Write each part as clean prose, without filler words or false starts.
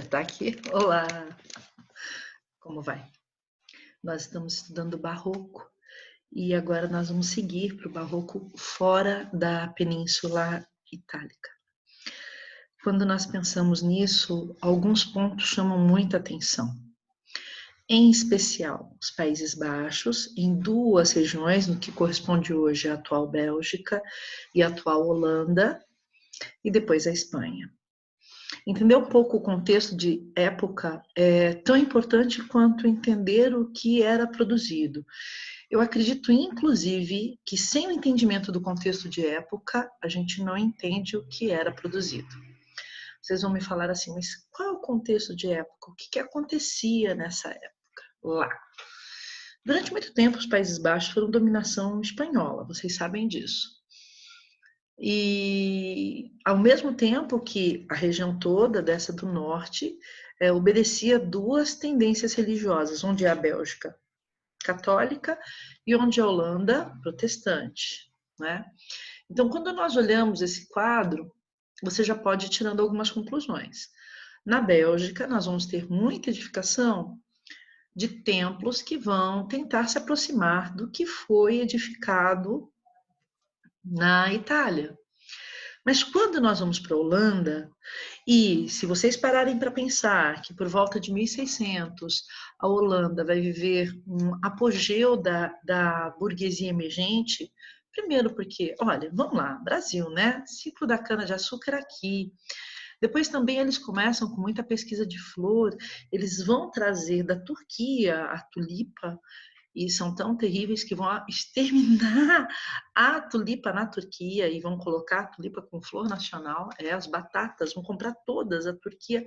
apertar aqui. Olá, como vai? Nós estamos estudando barroco e agora nós vamos seguir para o barroco fora da Península Itálica. Quando nós pensamos nisso, alguns pontos chamam muita atenção. Em especial, os Países Baixos, em duas regiões, no que corresponde hoje à atual Bélgica e à atual Holanda, e depois a Espanha. Entender um pouco o contexto de época é tão importante quanto entender o que era produzido. Eu acredito, inclusive, que sem o entendimento do contexto de época, a gente não entende o que era produzido. Vocês vão me falar assim, mas qual é o contexto de época? O que acontecia nessa época lá? Durante muito tempo, os Países Baixos foram dominação espanhola, vocês sabem disso. E, ao mesmo tempo que a região toda dessa do norte obedecia duas tendências religiosas, onde é a Bélgica católica e onde é a Holanda protestante, né? Então, quando nós olhamos esse quadro, você já pode ir tirando algumas conclusões. Na Bélgica, nós vamos ter muita edificação de templos que vão tentar se aproximar do que foi edificado na Itália. Mas quando nós vamos para a Holanda, e se vocês pararem para pensar que por volta de 1600 a Holanda vai viver um apogeu da burguesia emergente, primeiro porque, olha, vamos lá, Brasil, né? Ciclo da cana-de-açúcar aqui. Depois também eles começam com muita pesquisa de flor, eles vão trazer da Turquia a tulipa, e são tão terríveis que vão exterminar a tulipa na Turquia e vão colocar a tulipa com flor nacional. As batatas, vão comprar todas. A Turquia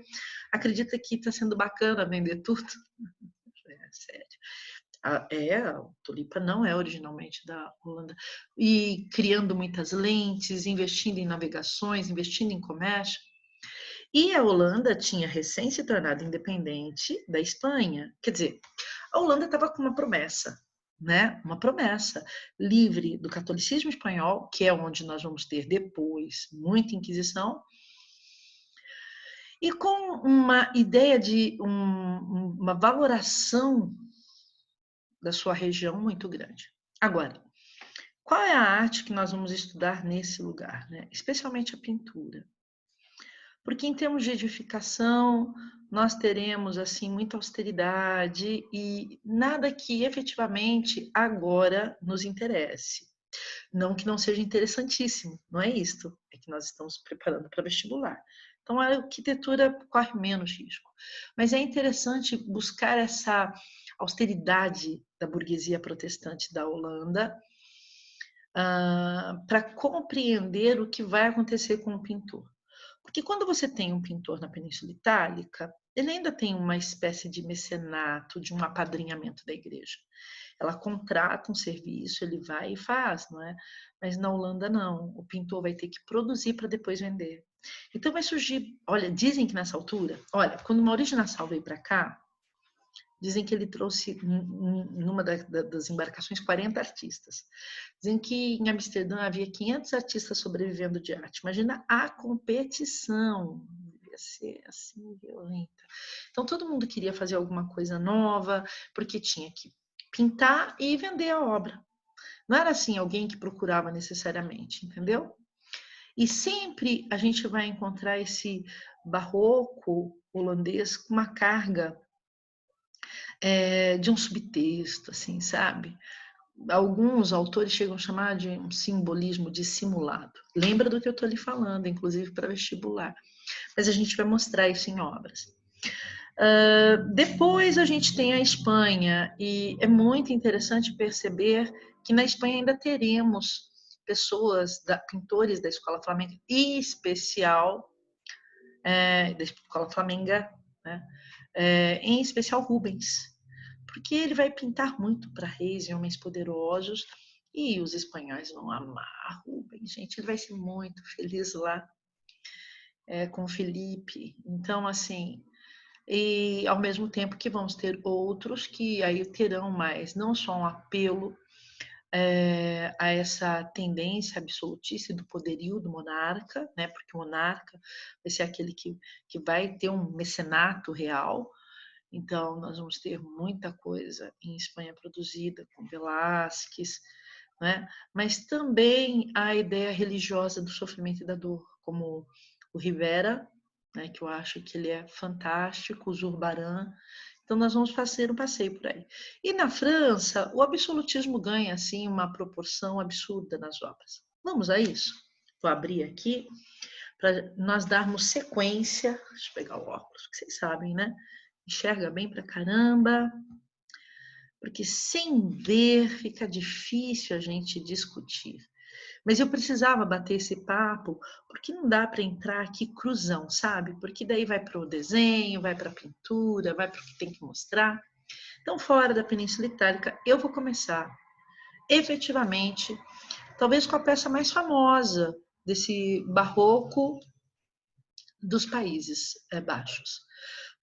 acredita que está sendo bacana vender tudo. Sério. A tulipa não é originalmente da Holanda. E criando muitas lentes, investindo em navegações, investindo em comércio. E a Holanda tinha recém se tornado independente da Espanha. Quer dizer, a Holanda estava com uma promessa, né? Uma promessa livre do catolicismo espanhol, que é onde nós vamos ter depois muita Inquisição, e com uma ideia de uma valoração da sua região muito grande. Agora, qual é a arte que nós vamos estudar nesse lugar, né? Especialmente a pintura. Porque em termos de edificação, nós teremos assim muita austeridade e nada que efetivamente agora nos interesse. Não que não seja interessantíssimo, não é isto, é que nós estamos preparando para vestibular. Então a arquitetura corre menos risco. Mas é interessante buscar essa austeridade da burguesia protestante da Holanda para compreender o que vai acontecer com o pintor. Porque quando você tem um pintor na Península Itálica, ele ainda tem uma espécie de mecenato, de um apadrinhamento da igreja. Ela contrata um serviço, ele vai e faz, não é? Mas na Holanda não, o pintor vai ter que produzir para depois vender. Então vai surgir, olha, dizem que nessa altura, olha, quando o Maurício de Nassau veio para cá, dizem que ele trouxe, numa das embarcações, 40 artistas. Dizem que em Amsterdã havia 500 artistas sobrevivendo de arte. Imagina a competição, devia ser assim, violenta. Então, todo mundo queria fazer alguma coisa nova, porque tinha que pintar e vender a obra. Não era assim alguém que procurava necessariamente, entendeu? E sempre a gente vai encontrar esse barroco holandês com uma carga de um subtexto, assim, sabe? Alguns autores chegam a chamar de um simbolismo dissimulado. Lembra do que eu estou lhe falando, inclusive para vestibular. Mas a gente vai mostrar isso em obras. Depois a gente tem a Espanha, e é muito interessante perceber que na Espanha ainda teremos pessoas, pintores da Escola Flamenga, em especial da Escola Flamenga, né? Em especial Rubens, porque ele vai pintar muito para reis e homens poderosos, e os espanhóis vão amar Rubens, gente, ele vai ser muito feliz lá com Felipe. Então, assim, e ao mesmo tempo que vamos ter outros que aí terão mais, não só um apelo a essa tendência absolutista do poderio do monarca, né? Porque o monarca vai ser aquele que vai ter um mecenato real. Então, nós vamos ter muita coisa em Espanha produzida, com Velázquez, né? Mas também a ideia religiosa do sofrimento e da dor, como o Rivera, né? Que eu acho que ele é fantástico, o Zurbarán. Então, nós vamos fazer um passeio por aí. E na França, o absolutismo ganha, assim, uma proporção absurda nas obras. Vamos a isso? Vou abrir aqui para nós darmos sequência. Deixa eu pegar o óculos, que vocês sabem, né? Enxerga bem pra caramba, porque sem ver fica difícil a gente discutir. Mas eu precisava bater esse papo, porque não dá para entrar aqui cruzão, sabe? Porque daí vai para o desenho, vai para a pintura, vai para o que tem que mostrar. Então, fora da Península Itálica, eu vou começar, efetivamente, talvez com a peça mais famosa desse barroco dos Países Baixos.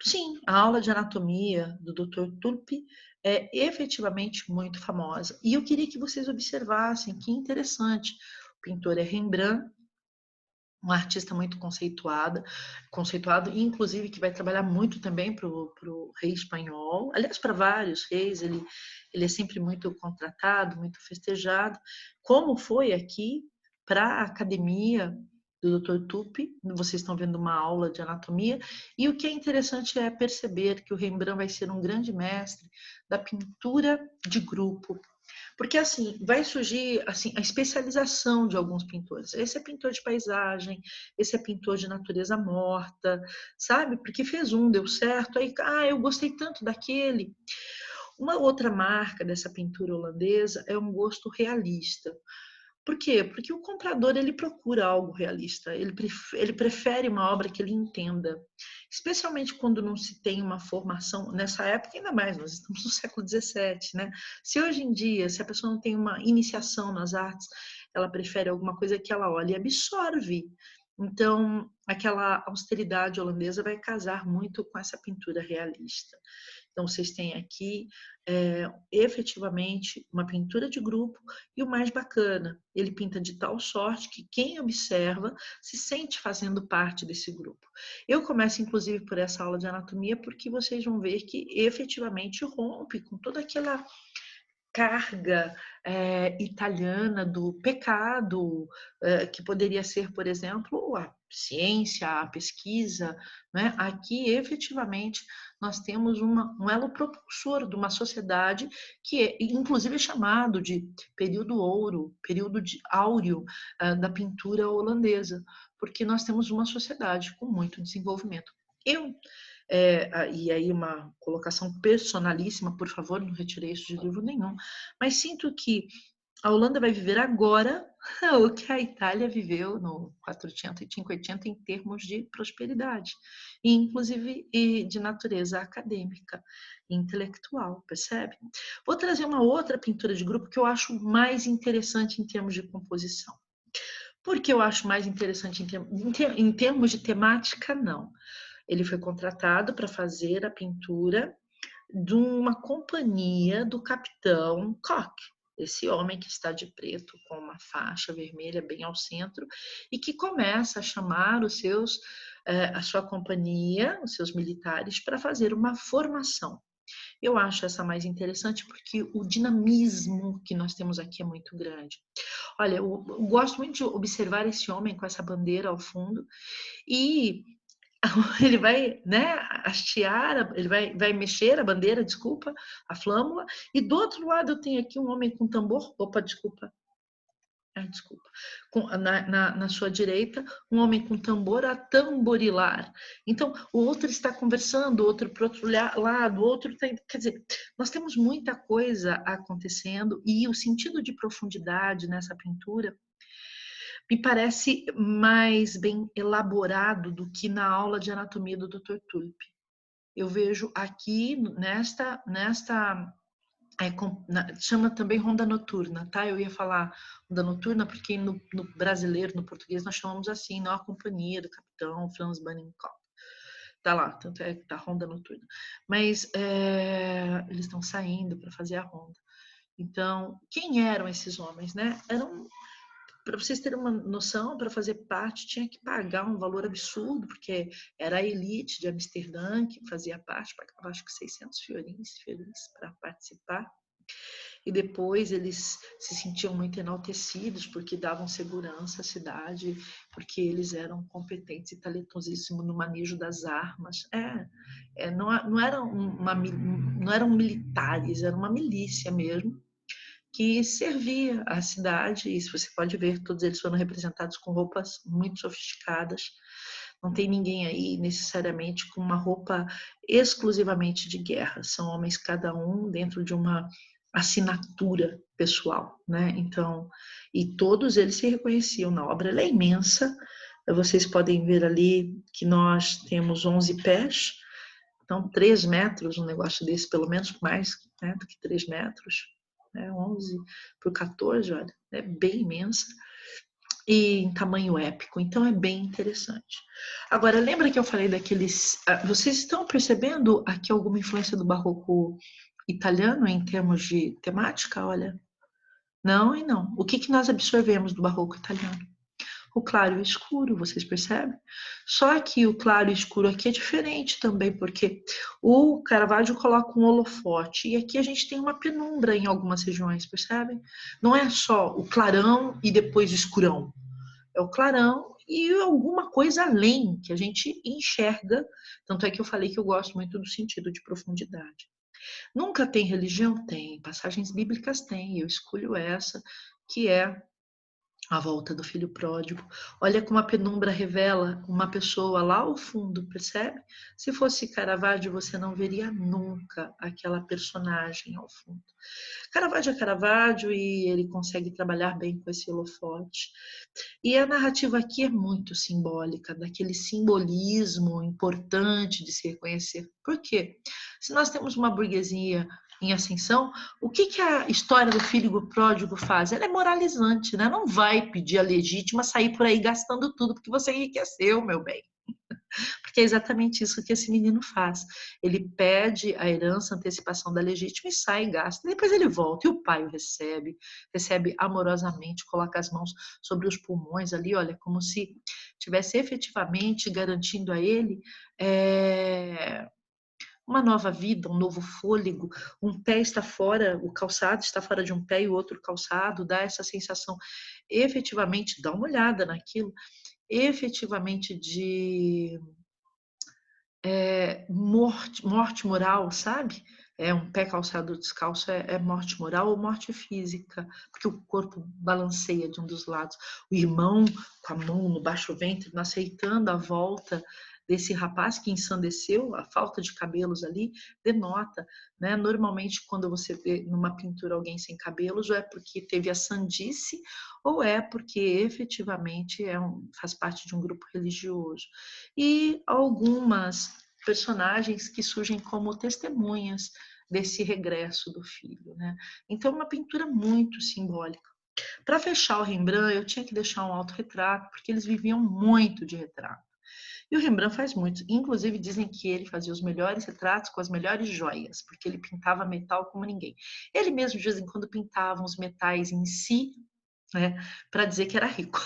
Sim, a aula de anatomia do Dr. Tulpe é efetivamente muito famosa. E eu queria que vocês observassem que interessante. O pintor é Rembrandt, um artista muito conceituado, inclusive que vai trabalhar muito também para o rei espanhol, aliás, para vários reis, ele é sempre muito contratado, muito festejado, como foi aqui para a academia do Dr. Tupi, vocês estão vendo uma aula de anatomia, e o que é interessante é perceber que o Rembrandt vai ser um grande mestre da pintura de grupo, porque assim, vai surgir assim a especialização de alguns pintores. Esse é pintor de paisagem, esse é pintor de natureza morta, sabe? Porque fez um, deu certo, aí, eu gostei tanto daquele. Uma outra marca dessa pintura holandesa é um gosto realista. Por quê? Porque o comprador ele procura algo realista, ele prefere uma obra que ele entenda, especialmente quando não se tem uma formação, nessa época ainda mais, nós estamos no século XVII, né? Se hoje em dia, se a pessoa não tem uma iniciação nas artes, ela prefere alguma coisa que ela olha e absorve. Então, aquela austeridade holandesa vai casar muito com essa pintura realista. Então, vocês têm aqui efetivamente uma pintura de grupo e o mais bacana, ele pinta de tal sorte que quem observa se sente fazendo parte desse grupo. Eu começo, inclusive, por essa aula de anatomia, porque vocês vão ver que efetivamente rompe com toda aquela carga italiana do pecado, que poderia ser, por exemplo, a ciência, a pesquisa, né? Aqui, efetivamente, nós temos um elo propulsor de uma sociedade que, inclusive, é chamado de período ouro, período áureo da pintura holandesa, porque nós temos uma sociedade com muito desenvolvimento. E aí uma colocação personalíssima, por favor, não retirei isso de livro nenhum, mas sinto que a Holanda vai viver agora o que a Itália viveu no 400 e 500 em termos de prosperidade, e inclusive de natureza acadêmica, intelectual, percebe? Vou trazer uma outra pintura de grupo que eu acho mais interessante em termos de composição. Por que eu acho mais interessante em termos de temática? Não. Ele foi contratado para fazer a pintura de uma companhia do capitão Koch, esse homem que está de preto com uma faixa vermelha bem ao centro e que começa a chamar a sua companhia, os seus militares, para fazer uma formação. Eu acho essa mais interessante porque o dinamismo que nós temos aqui é muito grande. Olha, eu gosto muito de observar esse homem com essa bandeira ao fundo e ele vai, né, hastear, ele vai mexer a bandeira, desculpa, a flâmula, e do outro lado eu tenho aqui um homem com tambor, desculpa, na sua direita, um homem com tambor a tamborilar. Então, o outro está conversando, o outro para o outro lado, o outro está... Quer dizer, nós temos muita coisa acontecendo e o sentido de profundidade nessa pintura me parece mais bem elaborado do que na aula de anatomia do Dr. Tulpe. Eu vejo aqui chama também ronda noturna, tá? Eu ia falar ronda noturna porque no brasileiro, no português, nós chamamos assim, não a companhia do capitão Franz Bannenkopf. Tá lá, tanto é que tá ronda noturna. Mas eles estão saindo para fazer a ronda. Então, quem eram esses homens, né? Para vocês terem uma noção, para fazer parte tinha que pagar um valor absurdo, porque era a elite de Amsterdã que fazia parte, pagava acho que 600 fiorins para participar. E depois eles se sentiam muito enaltecidos porque davam segurança à cidade, porque eles eram competentes e talentosíssimos no manejo das armas. Não eram militares, era uma milícia mesmo, que servia a cidade, e você pode ver, todos eles foram representados com roupas muito sofisticadas. Não tem ninguém aí necessariamente com uma roupa exclusivamente de guerra. São homens cada um dentro de uma assinatura pessoal, né? Então, e todos eles se reconheciam na obra. Ela é imensa. Vocês podem ver ali que nós temos 11 pés, então 3 metros, um negócio desse, pelo menos mais, né, do que 3 metros, né? 11 por 14, olha, é bem imensa e em tamanho épico, então é bem interessante. Agora, lembra que eu falei daqueles... Vocês estão percebendo aqui alguma influência do barroco italiano em termos de temática? Olha, não e não. O que nós absorvemos do barroco italiano? O claro e o escuro, vocês percebem? Só que o claro e o escuro aqui é diferente também, porque o Caravaggio coloca um holofote e aqui a gente tem uma penumbra em algumas regiões, percebem? Não é só o clarão e depois o escurão. É o clarão e alguma coisa além que a gente enxerga. Tanto é que eu falei que eu gosto muito do sentido de profundidade. Nunca tem religião? Tem. Passagens bíblicas tem. Eu escolho essa, que é a volta do filho pródigo. Olha como a penumbra revela uma pessoa lá ao fundo, percebe? Se fosse Caravaggio, você não veria nunca aquela personagem ao fundo. Caravaggio é Caravaggio e ele consegue trabalhar bem com esse holofote. E a narrativa aqui é muito simbólica, daquele simbolismo importante de se reconhecer. Por quê? Se nós temos uma burguesia em ascensão, o que a história do filho pródigo faz? Ela é moralizante, né? Não vai pedir a legítima sair por aí gastando tudo porque você enriqueceu, meu bem. Porque é exatamente isso que esse menino faz. Ele pede a herança, a antecipação da legítima e sai e gasta. E depois ele volta e o pai o recebe amorosamente, coloca as mãos sobre os pulmões ali, olha, como se tivesse efetivamente garantindo a ele uma nova vida, um novo fôlego. Um pé está fora, o calçado está fora de um pé e o outro calçado, dá essa sensação efetivamente, dá uma olhada naquilo, efetivamente de morte moral, sabe? Um pé calçado descalço é morte moral ou morte física, porque o corpo balanceia de um dos lados. O irmão com a mão no baixo ventre, não aceitando a volta desse rapaz que ensandeceu, a falta de cabelos ali, denota, né? Normalmente, quando você vê numa pintura alguém sem cabelos, ou é porque teve a sandice, ou é porque efetivamente faz parte de um grupo religioso. E algumas personagens que surgem como testemunhas desse regresso do filho, né? Então, uma pintura muito simbólica. Para fechar o Rembrandt, eu tinha que deixar um autorretrato, porque eles viviam muito de retrato. E o Rembrandt faz muito. Inclusive, dizem que ele fazia os melhores retratos com as melhores joias, porque ele pintava metal como ninguém. Ele mesmo, de vez em quando, pintava os metais em si, né, para dizer que era rico.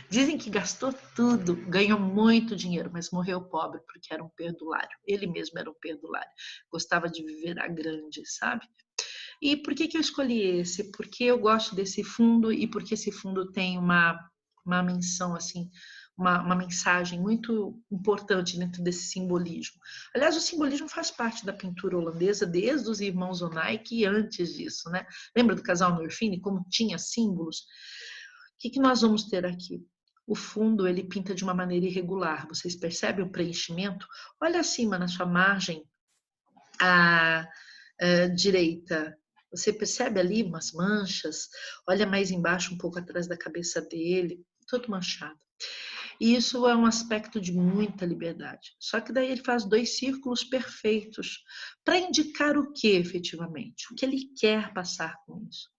Dizem que gastou tudo, ganhou muito dinheiro, mas morreu pobre porque era um perdulário. Ele mesmo era um perdulário. Gostava de viver a grande, sabe? E por que eu escolhi esse? Porque eu gosto desse fundo e porque esse fundo tem uma menção, assim, uma mensagem muito importante dentro desse simbolismo. Aliás, o simbolismo faz parte da pintura holandesa desde os irmãos Onaik e antes disso, né? Lembra do casal Norfini, como tinha símbolos? O que nós vamos ter aqui? O fundo, ele pinta de uma maneira irregular. Vocês percebem o preenchimento? Olha acima na sua margem à direita. Você percebe ali umas manchas? Olha mais embaixo, um pouco atrás da cabeça dele, todo manchado. E isso é um aspecto de muita liberdade. Só que daí ele faz 2 círculos perfeitos para indicar o que efetivamente? O que ele quer passar com isso?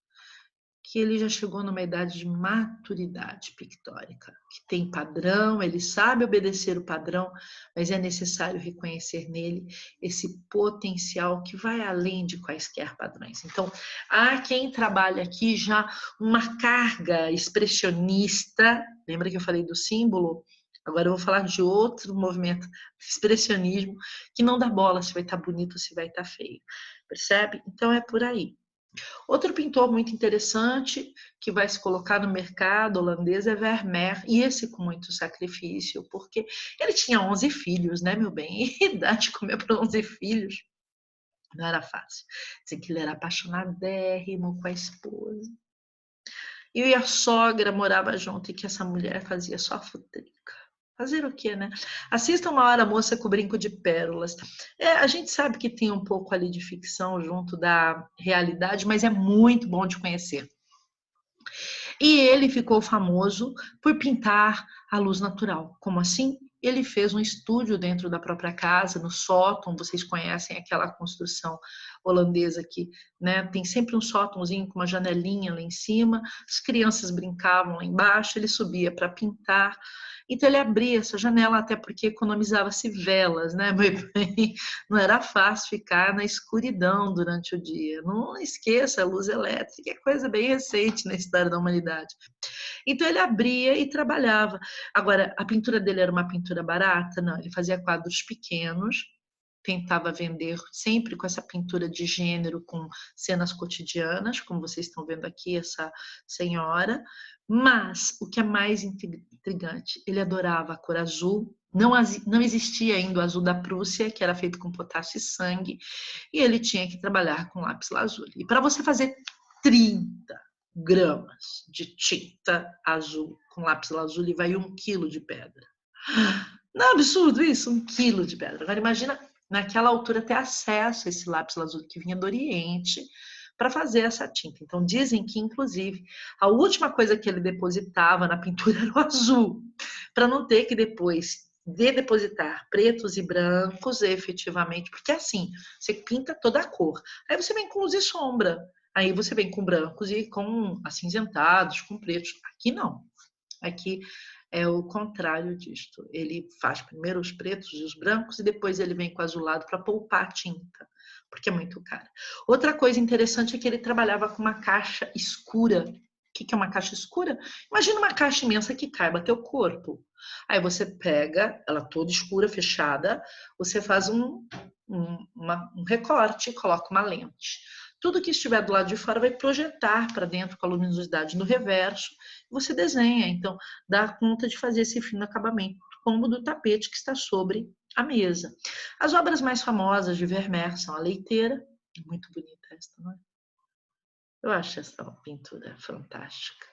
que ele já chegou numa idade de maturidade pictórica, que tem padrão, ele sabe obedecer o padrão, mas é necessário reconhecer nele esse potencial que vai além de quaisquer padrões. Então, há quem trabalha aqui já uma carga expressionista, lembra que eu falei do símbolo? Agora eu vou falar de outro movimento, expressionismo, que não dá bola se vai estar bonito ou se vai estar feio, percebe? Então é por aí. Outro pintor muito interessante que vai se colocar no mercado holandês é Vermeer, e esse com muito sacrifício, porque ele tinha 11 filhos, né, meu bem? E dar de comer para 11 filhos não era fácil. Dizem que ele era apaixonadérrimo com a esposa. E a sogra morava junto e que essa mulher fazia só futrica. Fazer o quê, né? Assista Uma Hora Moça com Brinco de Pérolas. A gente sabe que tem um pouco ali de ficção junto da realidade, mas é muito bom de conhecer. E ele ficou famoso por pintar a luz natural. Como assim? Ele fez um estúdio dentro da própria casa, no sótão. Vocês conhecem aquela construção holandesa aqui, né? Tem sempre um sótãozinho com uma janelinha lá em cima. As crianças brincavam lá embaixo. Ele subia para pintar. Então ele abria essa janela até porque economizava-se velas, né? Não era fácil ficar na escuridão durante o dia. Não esqueça, a luz elétrica é coisa bem recente na história da humanidade. Então ele abria e trabalhava. Agora, a pintura dele era uma pintura barata? Não, ele fazia quadros pequenos, tentava vender sempre com essa pintura de gênero, com cenas cotidianas, como vocês estão vendo aqui, essa senhora. Mas o que é mais intrigante, ele adorava a cor azul. Não existia ainda o azul da Prússia, que era feito com potássio e sangue, e ele tinha que trabalhar com lápis lazuli. E para você fazer 30 gramas de tinta azul com lápis lazuli, vai 1 quilo de pedra. Não é absurdo isso? 1 quilo de pedra. Agora imagina naquela altura ter acesso a esse lápis lazuli que vinha do Oriente para fazer essa tinta. Então dizem que, inclusive, a última coisa que ele depositava na pintura era o azul, para não ter que depois depositar pretos e brancos efetivamente, porque assim, você pinta toda a cor. Aí você vem com luz e sombra. Aí você vem com brancos e com acinzentados, com pretos. Aqui não. Aqui é o contrário disto. Ele faz primeiro os pretos e os brancos e depois ele vem com o azulado para poupar a tinta, porque é muito caro. Outra coisa interessante é que ele trabalhava com uma caixa escura. O que é uma caixa escura? Imagina uma caixa imensa que caiba teu corpo. Aí você pega ela toda escura, fechada, você faz um recorte e coloca uma lente. Tudo que estiver do lado de fora vai projetar para dentro com a luminosidade no reverso. Você desenha, então dá conta de fazer esse fino acabamento, como do tapete que está sobre a mesa. As obras mais famosas de Vermeer são A Leiteira, muito bonita esta, não é? Eu acho essa pintura fantástica.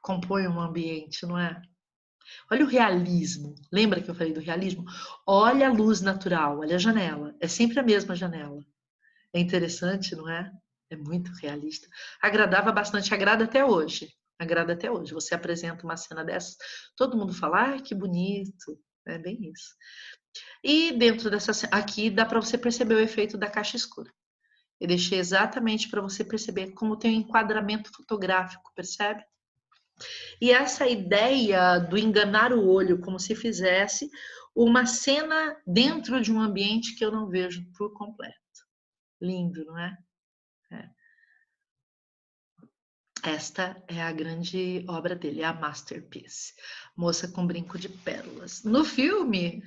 Compõe um ambiente, não é? Olha o realismo. Lembra que eu falei do realismo? Olha a luz natural, olha a janela. É sempre a mesma janela. É interessante, não é? É muito realista. Agradava bastante, agrada até hoje. Agrada até hoje. Você apresenta uma cena dessas, todo mundo fala, ah, que bonito. É bem isso. E dentro dessa aqui dá para você perceber o efeito da caixa escura. Eu deixei exatamente para você perceber como tem um enquadramento fotográfico, percebe? E essa ideia do enganar o olho, como se fizesse uma cena dentro de um ambiente que eu não vejo por completo. Lindo, não é? Esta é a grande obra dele, a masterpiece, Moça com Brinco de Pérolas. No filme,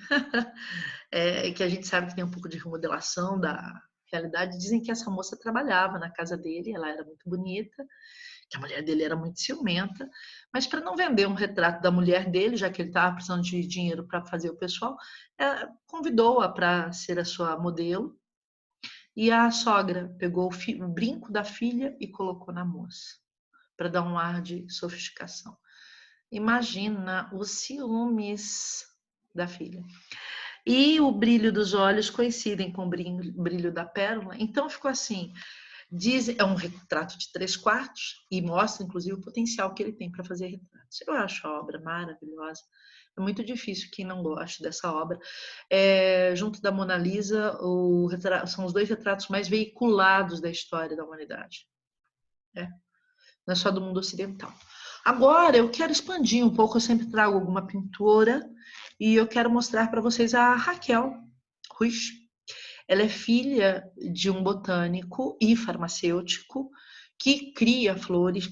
que a gente sabe que tem um pouco de remodelação da realidade, dizem que essa moça trabalhava na casa dele, ela era muito bonita, que a mulher dele era muito ciumenta, mas para não vender um retrato da mulher dele, já que ele estava precisando de dinheiro para fazer o pessoal, convidou-a para ser a sua modelo, e a sogra pegou o brinco da filha e colocou na moça, para dar um ar de sofisticação. Imagina os ciúmes da filha. E o brilho dos olhos coincidem com o brilho da pérola, então ficou assim. É um retrato de 3/4 e mostra, inclusive, o potencial que ele tem para fazer retratos. Eu acho a obra maravilhosa. É muito difícil quem não goste dessa obra. Junto da Mona Lisa, são os 2 retratos mais veiculados da história da humanidade. não é só do mundo ocidental. Agora, eu quero expandir um pouco, eu sempre trago alguma pintora, e eu quero mostrar para vocês a Raquel Ruiz. Ela é filha de um botânico e farmacêutico que cria flores,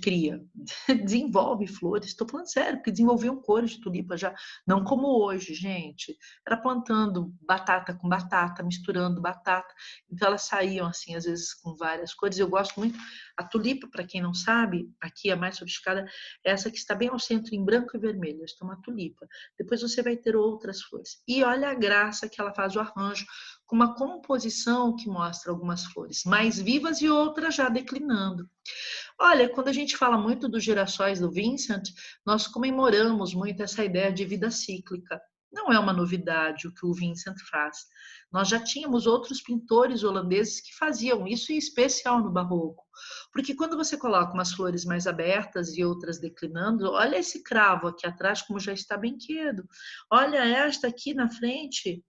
desenvolve flores, estou falando sério, porque desenvolviam cores de tulipa já, não como hoje, gente. Era plantando batata com batata, misturando batata, então elas saíam assim, às vezes com várias cores. Eu gosto muito, a tulipa, para quem não sabe, aqui a mais sofisticada, é essa que está bem ao centro, em branco e vermelho, esta é uma tulipa. Depois você vai ter outras flores. E olha a graça que ela faz o arranjo, com uma composição que mostra algumas flores mais vivas e outras já declinando. Olha, quando a gente fala muito dos girassóis do Vincent, nós comemoramos muito essa ideia de vida cíclica. Não é uma novidade o que o Vincent faz. Nós já tínhamos outros pintores holandeses que faziam isso, em especial no Barroco. Porque quando você coloca umas flores mais abertas e outras declinando, olha esse cravo aqui atrás, como já está bem quedo. Olha esta aqui na frente,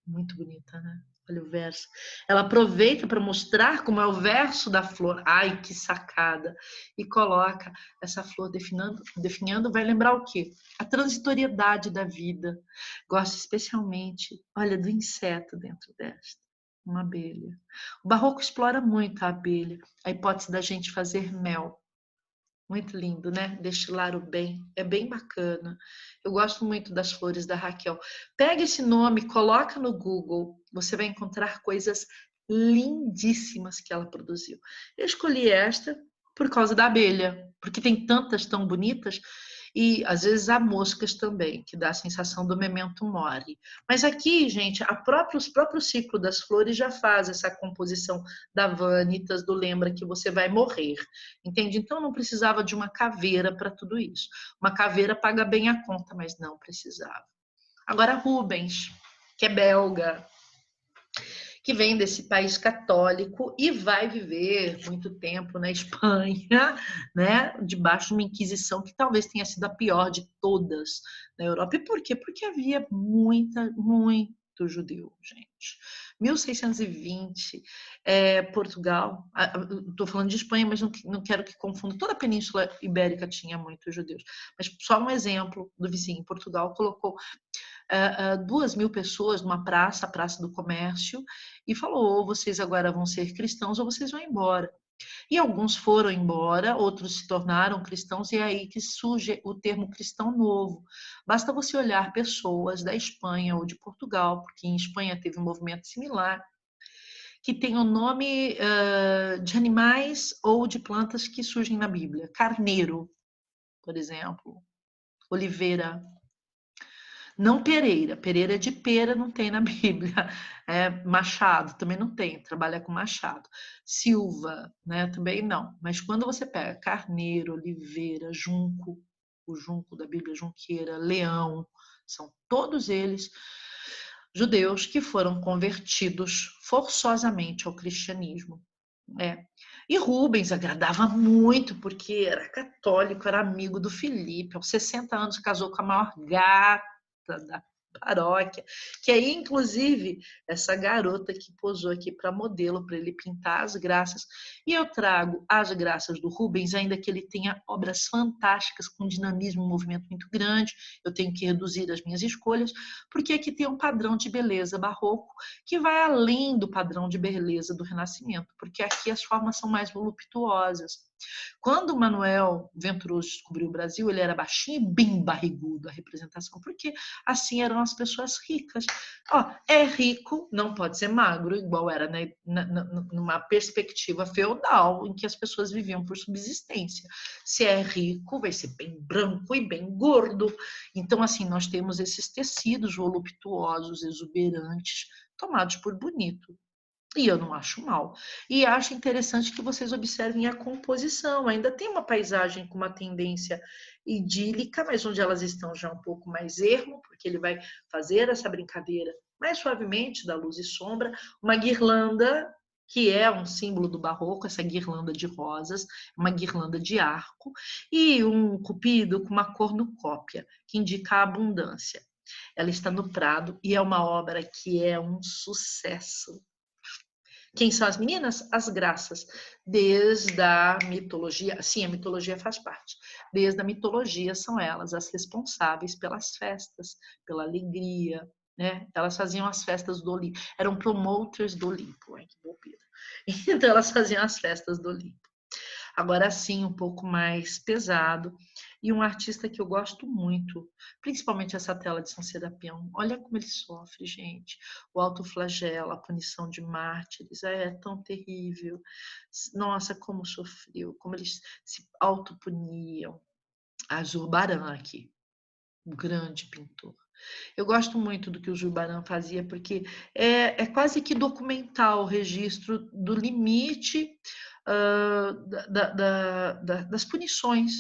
muito bonita, né? Olha o verso. Ela aproveita para mostrar como é o verso da flor. Ai, que sacada! E coloca essa flor definhando, vai lembrar o quê? A transitoriedade da vida. Gosto especialmente, olha, do inseto dentro desta. Uma abelha. O Barroco explora muito a abelha, a hipótese da gente fazer mel. Muito lindo, né? Destilar o bem. É bem bacana. Eu gosto muito das flores da Raquel. Pega esse nome, coloca no Google. Você vai encontrar coisas lindíssimas que ela produziu. Eu escolhi esta por causa da abelha, porque tem tantas tão bonitas. E às vezes há moscas também, que dá a sensação do memento mori. Mas aqui, gente, o próprio ciclo das flores já faz essa composição da vanitas, do lembra que você vai morrer. Entende? Então não precisava de uma caveira para tudo isso. Uma caveira paga bem a conta, mas não precisava. Agora Rubens, que é belga, que vem desse país católico e vai viver muito tempo na Espanha, né, debaixo de uma inquisição que talvez tenha sido a pior de todas na Europa. E por quê? Porque havia muito judeu, gente. 1620, Portugal, estou falando de Espanha, mas não quero que confunda, toda a Península Ibérica tinha muitos judeus. Mas só um exemplo do vizinho, Portugal colocou 2.000 pessoas numa praça, a Praça do Comércio, e falou: ou vocês agora vão ser cristãos ou vocês vão embora. E alguns foram embora, outros se tornaram cristãos, e é aí que surge o termo cristão novo. Basta você olhar pessoas da Espanha ou de Portugal, porque em Espanha teve um movimento similar, que tem o nome de animais ou de plantas que surgem na Bíblia. Carneiro, por exemplo, oliveira. Não Pereira, Pereira é de pera, não tem na Bíblia. Machado também não tem, trabalha com machado. Silva, né, também não. Mas quando você pega carneiro, oliveira, junco, o junco da Bíblia, junqueira, leão, são todos eles judeus que foram convertidos forçosamente ao cristianismo. E Rubens agradava muito, porque era católico, era amigo do Filipe, aos 60 anos casou com a maior gata da paróquia, que aí, inclusive, essa garota que posou aqui para modelo, para ele pintar as graças. E eu trago as graças do Rubens, ainda que ele tenha obras fantásticas, com dinamismo, um movimento muito grande, eu tenho que reduzir as minhas escolhas, porque aqui tem um padrão de beleza barroco que vai além do padrão de beleza do Renascimento, porque aqui as formas são mais voluptuosas. Quando Manuel Venturoso descobriu o Brasil, ele era baixinho e bem barrigudo a representação, porque assim eram as pessoas ricas. É rico, não pode ser magro, igual era numa perspectiva feudal, em que as pessoas viviam por subsistência. Se é rico, vai ser bem branco e bem gordo. Então, assim, nós temos esses tecidos voluptuosos, exuberantes, tomados por bonito. E eu não acho mal. E acho interessante que vocês observem a composição. Ainda tem uma paisagem com uma tendência idílica, mas onde elas estão já um pouco mais ermo, porque ele vai fazer essa brincadeira mais suavemente da luz e sombra. Uma guirlanda, que é um símbolo do barroco, essa guirlanda de rosas, uma guirlanda de arco, e um cupido com uma cornucópia, que indica a abundância. Ela está no Prado e é uma obra que é um sucesso. Quem são as meninas? As graças. Desde a mitologia, sim, a mitologia faz parte. Desde a mitologia são elas as responsáveis pelas festas, pela alegria, né? Elas faziam as festas do Olimpo, eram promoters do Olimpo, ai, que bobeira. Então elas faziam as festas do Olimpo. Agora sim, um pouco mais pesado. E um artista que eu gosto muito, principalmente essa tela de São Serapião. Olha como ele sofre, gente. O autoflagelo, a punição de mártires, é tão terrível. Nossa, como sofreu, como eles se autopuniam. A Zurbarán aqui, um grande pintor. Eu gosto muito do que o Zurbarán fazia, porque é quase que documental o registro do limite das punições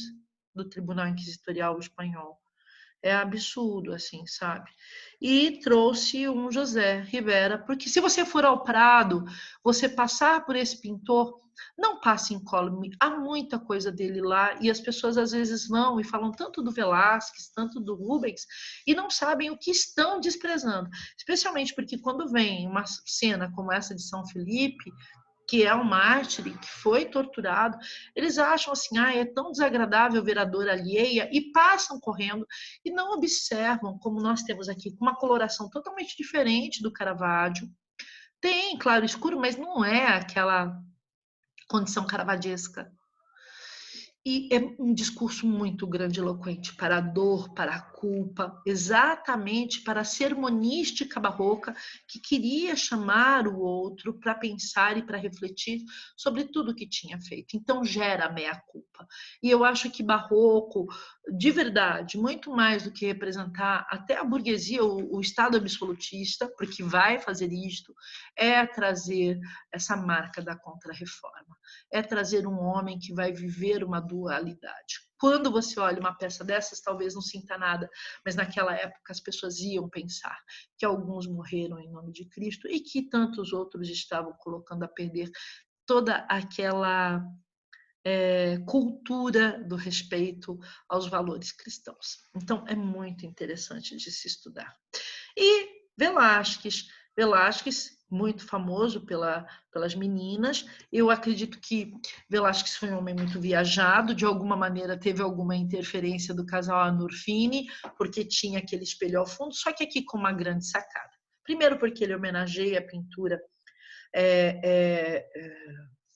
do Tribunal Inquisitorial espanhol. É absurdo, assim, sabe? E trouxe um José Rivera, porque se você for ao Prado, você passar por esse pintor, não passe incólume. Há muita coisa dele lá e as pessoas às vezes vão e falam tanto do Velázquez, tanto do Rubens, e não sabem o que estão desprezando. Especialmente porque quando vem uma cena como essa de São Felipe, que é um mártir que foi torturado, eles acham assim, é tão desagradável ver a dor alheia e passam correndo e não observam, como nós temos aqui, com uma coloração totalmente diferente do Caravaggio. Tem claro escuro, mas não é aquela condição caravaggesca. E é um discurso muito grandiloquente para a dor, para a culpa, exatamente para a sermonística barroca que queria chamar o outro para pensar e para refletir sobre tudo que tinha feito. Então gera a meia-culpa. E eu acho que barroco, de verdade, muito mais do que representar até a burguesia, o Estado absolutista, porque vai fazer isto, é trazer essa marca da contra-reforma. É trazer um homem que vai viver uma dualidade. Quando você olha uma peça dessas, talvez não sinta nada, mas naquela época as pessoas iam pensar que alguns morreram em nome de Cristo e que tantos outros estavam colocando a perder toda aquela cultura do respeito aos valores cristãos. Então, é muito interessante de se estudar. E Velázquez, muito famoso pelas meninas. Eu acredito que Velázquez foi um homem muito viajado, de alguma maneira teve alguma interferência do casal Arnulfini, porque tinha aquele espelho ao fundo, só que aqui com uma grande sacada. Primeiro porque ele homenageia a pintura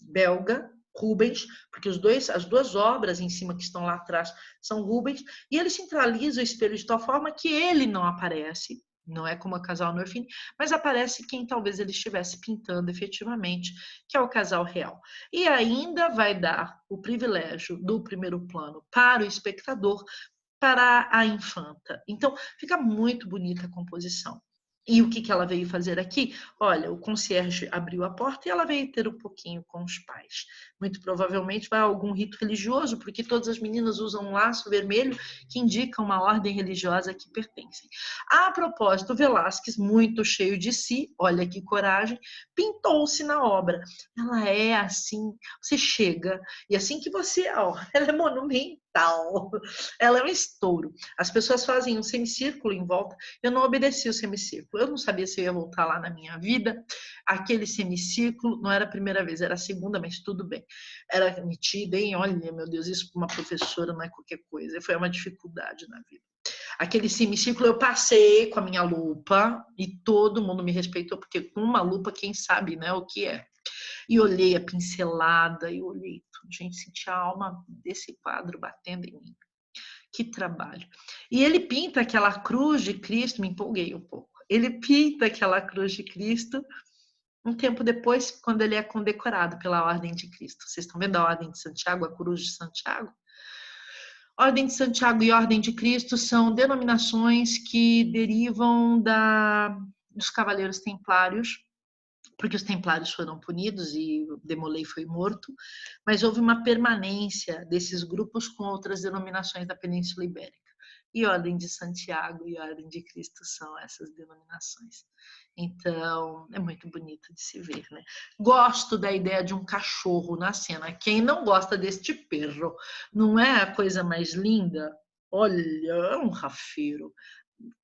belga, Rubens, porque as duas obras em cima que estão lá atrás são Rubens, e ele centraliza o espelho de tal forma que ele não aparece, não é como o casal Norfini, mas aparece quem talvez ele estivesse pintando efetivamente, que é o casal real. E ainda vai dar o privilégio do primeiro plano para o espectador, para a infanta. Então, fica muito bonita a composição. E o que ela veio fazer aqui? Olha, o concierge abriu a porta e ela veio ter um pouquinho com os pais. Muito provavelmente vai a algum rito religioso, porque todas as meninas usam um laço vermelho que indica uma ordem religiosa a que pertencem. A propósito, Velázquez, muito cheio de si, olha que coragem, pintou-se na obra. Ela é assim, você chega, e assim que você, ela é monumental, ela é um estouro. As pessoas fazem um semicírculo em volta, eu não obedeci o semicírculo, eu não sabia se eu ia voltar lá na minha vida. Aquele semicírculo não era a primeira vez, era a segunda, mas tudo bem. Era metida, hein? Olha, meu Deus, isso para uma professora não é qualquer coisa, foi uma dificuldade na vida. Aquele semicírculo eu passei com a minha lupa e todo mundo me respeitou, porque com uma lupa, quem sabe, né, o que é. E olhei a pincelada, e olhei tudo. Gente, senti a alma desse quadro batendo em mim. Que trabalho. E ele pinta aquela cruz de Cristo, me empolguei um pouco. Ele pinta aquela cruz de Cristo um tempo depois, quando ele é condecorado pela Ordem de Cristo. Vocês estão vendo a Ordem de Santiago, a cruz de Santiago? Ordem de Santiago e Ordem de Cristo são denominações que derivam dos Cavaleiros Templários, porque os Templários foram punidos e Demolay foi morto, mas houve uma permanência desses grupos com outras denominações da Península Ibérica. E Ordem de Santiago e Ordem de Cristo são essas denominações. Então, é muito bonito de se ver, né? Gosto da ideia de um cachorro na cena. Quem não gosta deste perro? Não é a coisa mais linda? Olha, é um rafeiro,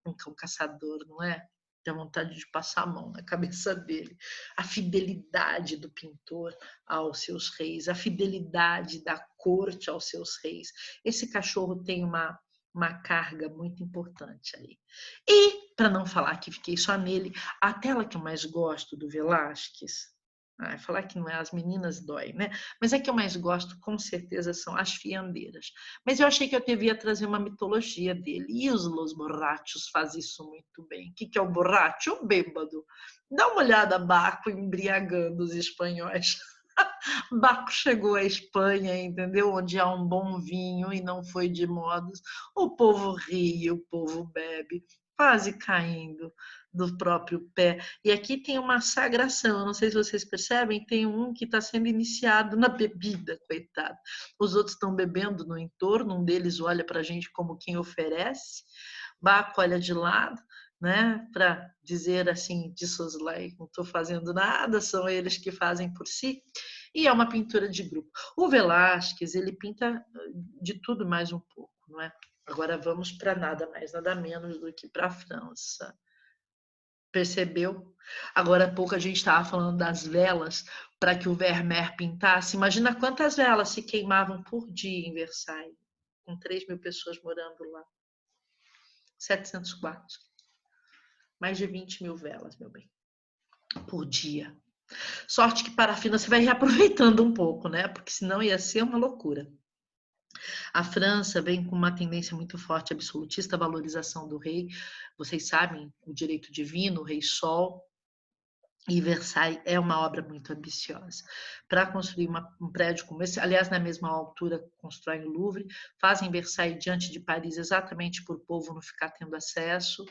um cão caçador, não é? Dá vontade de passar a mão na cabeça dele. A fidelidade do pintor aos seus reis, a fidelidade da corte aos seus reis. Esse cachorro tem uma carga muito importante aí. E, para não falar que fiquei só nele, a tela que eu mais gosto do Velázquez, falar que não é as meninas dói, né? Mas a que eu mais gosto, com certeza, são as fiandeiras. Mas eu achei que eu devia trazer uma mitologia dele. E os Los Borrachos faz isso muito bem. O que é o borracho? O bêbado. Dá uma olhada, Baco embriagando os espanhóis. Baco chegou à Espanha, entendeu? Onde há um bom vinho e não foi de modos. O povo ri, o povo bebe, quase caindo do próprio pé. E aqui tem uma sagração, eu não sei se vocês percebem, tem um que está sendo iniciado na bebida, coitado. Os outros estão bebendo no entorno, um deles olha para a gente como quem oferece, Baco olha de lado, né, para dizer assim, de soslaio, não estou fazendo nada, são eles que fazem por si. E é uma pintura de grupo. O Velázquez, ele pinta de tudo mais um pouco, não é? Agora vamos para nada mais, nada menos do que para a França. Percebeu? Agora há pouco a gente estava falando das velas para que o Vermeer pintasse. Imagina quantas velas se queimavam por dia em Versailles, com 3.000 pessoas morando lá. 700 quartos. Mais de 20.000 velas, meu bem, por dia. Sorte que parafina você vai reaproveitando um pouco, né? Porque senão ia ser uma loucura. A França vem com uma tendência muito forte absolutista, a valorização do rei. Vocês sabem, o direito divino, o rei Sol. E Versailles é uma obra muito ambiciosa. Para construir um prédio como esse, aliás, na mesma altura que constroem o Louvre, fazem Versailles diante de Paris exatamente por o povo não ficar tendo acesso.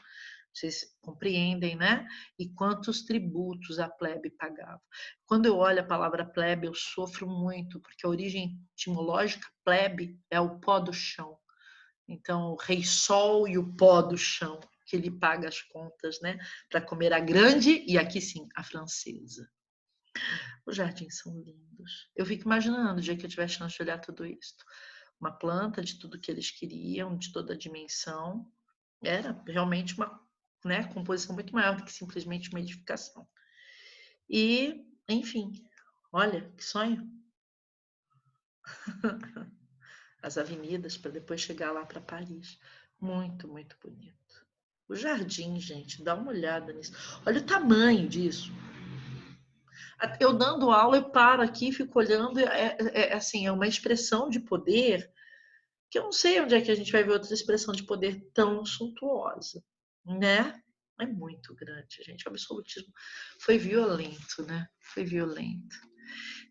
Vocês compreendem, né? E quantos tributos a plebe pagava. Quando eu olho a palavra plebe, eu sofro muito, porque a origem etimológica, plebe, é o pó do chão. Então, o rei Sol e o pó do chão, que ele paga as contas, né? Para comer a grande e aqui sim, a francesa. Os jardins são lindos. Eu fico imaginando o dia que eu tiver chance de olhar tudo isso. Uma planta de tudo que eles queriam, de toda a dimensão. Era realmente uma, né, composição muito maior do que simplesmente uma edificação. E, enfim, olha, que sonho. As avenidas para depois chegar lá para Paris. Muito, muito bonito. O jardim, gente, dá uma olhada nisso. Olha o tamanho disso. Eu dando aula, eu paro aqui, fico olhando, assim, é uma expressão de poder que eu não sei onde é que a gente vai ver outra expressão de poder tão suntuosa, né? É muito grande, gente. O absolutismo foi violento, né? Foi violento.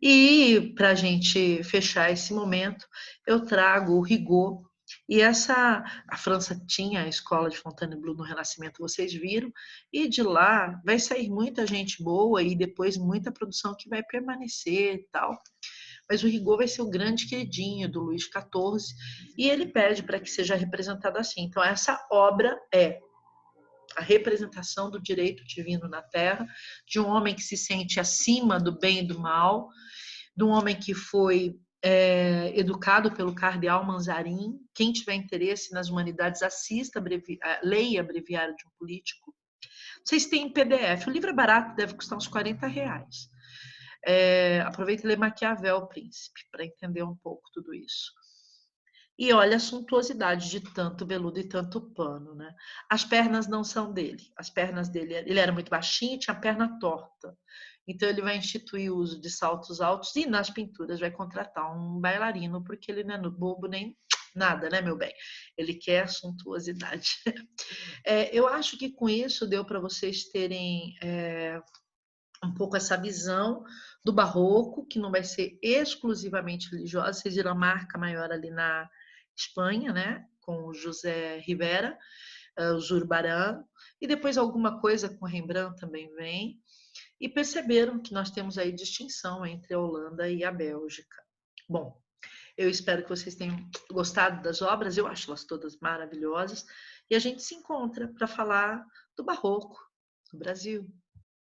E para a gente fechar esse momento, eu trago o Rigaud. E a França tinha a escola de Fontainebleau no Renascimento, vocês viram, e de lá vai sair muita gente boa e depois muita produção que vai permanecer e tal. Mas o Rigaud vai ser o grande queridinho do Luís XIV e ele pede para que seja representado assim. Então essa obra é a representação do direito divino na Terra, de um homem que se sente acima do bem e do mal, de um homem que foi educado pelo cardeal Manzarin. Quem tiver interesse nas humanidades, assista, leia Breviário de um Político. Vocês têm em PDF. O livro é barato, deve custar uns R$40. Aproveita e lê Maquiavel, Príncipe, para entender um pouco tudo isso. E olha a suntuosidade de tanto veludo e tanto pano, né? As pernas não são dele. As pernas dele, ele era muito baixinho, tinha a perna torta. Então ele vai instituir o uso de saltos altos e nas pinturas vai contratar um bailarino, porque ele não é bobo nem nada, né, meu bem? Ele quer suntuosidade. Eu acho que com isso deu para vocês terem um pouco essa visão do barroco, que não vai ser exclusivamente religiosa. Vocês viram a marca maior ali na Espanha, né? Com o José Rivera, o Zurbarán, e depois alguma coisa com Rembrandt também vem. E perceberam que nós temos aí distinção entre a Holanda e a Bélgica. Bom, eu espero que vocês tenham gostado das obras, eu acho elas todas maravilhosas, e a gente se encontra para falar do barroco no Brasil.